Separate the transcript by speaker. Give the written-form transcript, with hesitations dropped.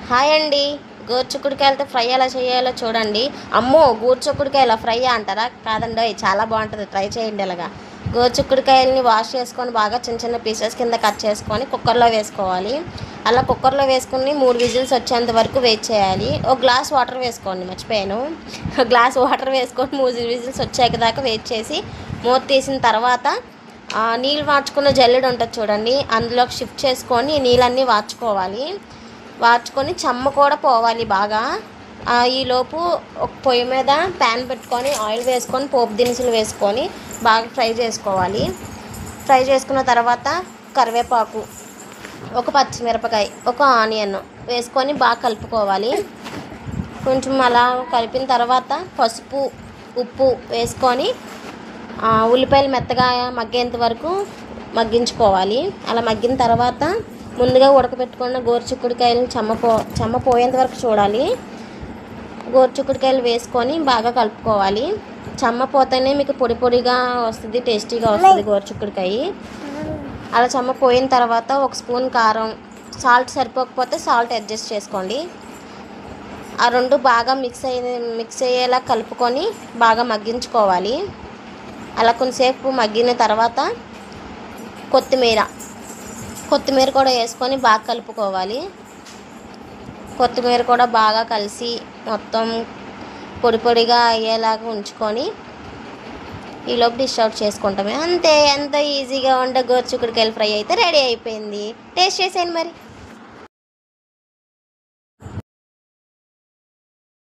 Speaker 1: Hi అండి. గోరుచిక్కుడుకాయలతో fry ఎలా చేయాలో చూడండి. అమ్మో, గోరుచిక్కుడుకాయల ఫ్రై అంటారా? కాదండి, చాలా బాగుంటుంది. ట్రై చేయండి. ఇలాగా గోరుచిక్కుడుకాయలని వాష్ చేసుకొని బాగా చిన్న చిన్న పీసెస్ కింద కట్ చేసుకొని కుక్కర్లో వేసుకోవాలి. అలా కుక్కర్లో వేసుకుని 3 విజిల్స్ వచ్చేంత వరకు వెయిట్ చేయాలి. ఒక గ్లాస్ వాటర్ వేసుకోండి, మర్చిపోయాను. గ్లాస్ వాటర్ వేసుకొని 3 విజిల్స్ వచ్చాక దాకా వెయిట్ చేసి మూత తీసిన తర్వాత నీళ్ళు వార్చుకున్న జల్లెడ ఉంటుంది చూడండి, అందులోకి షిఫ్ట్ చేసుకొని నీళ్ళన్నీ వార్చుకొని చెమ్మ కూడా పోవాలి బాగా. ఈలోపు ఒక పొయ్యి మీద ప్యాన్ పెట్టుకొని ఆయిల్ వేసుకొని పోపు దినుసులు వేసుకొని బాగా ఫ్రై చేసుకోవాలి. ఫ్రై చేసుకున్న తర్వాత కరివేపాకు, ఒక పచ్చిమిరపకాయ, ఒక ఆనియన్ వేసుకొని బాగా కలుపుకోవాలి. కొంచెం అలా కలిపిన తర్వాత పసుపు, ఉప్పు వేసుకొని ఉల్లిపాయలు మెత్తగా మగ్గేంత వరకు మగ్గించుకోవాలి. అలా మగ్గిన తర్వాత ముందుగా ఉడకబెట్టుకున్న గోరుచిక్కుడుకాయలను చెమ్మ పోయేంత వరకు చూడాలి. గోరుచిక్కుడుకాయలు వేసుకొని బాగా కలుపుకోవాలి. చెమ్మ పోతేనే మీకు పొడి పొడిగా వస్తుంది, టేస్టీగా వస్తుంది గోరుచిక్కుడుకాయ. అలా చెమ్మ పోయిన తర్వాత ఒక స్పూన్ కారం, సాల్ట్ సరిపోకపోతే సాల్ట్ అడ్జస్ట్ చేసుకోండి. ఆ రెండు బాగా మిక్స్ అయ్యేలా కలుపుకొని బాగా మగ్గించుకోవాలి. అలా కొంతసేపు మగ్గిన తర్వాత కొత్తిమీర కూడా వేసుకొని బాగా కలుపుకోవాలి. కొత్తిమీర కూడా బాగా కలిసి మొత్తం పొడి పొడిగా అయ్యేలాగా ఉంచుకొని ఈలోపు డిష్ అవుట్ చేసుకుంటామే. అంతే, ఎంత ఈజీగా ఉండే గోరుచిక్కుడుకాయల ఫ్రై అయితే రెడీ అయిపోయింది. టేస్ట్ చేసేయండి మరి.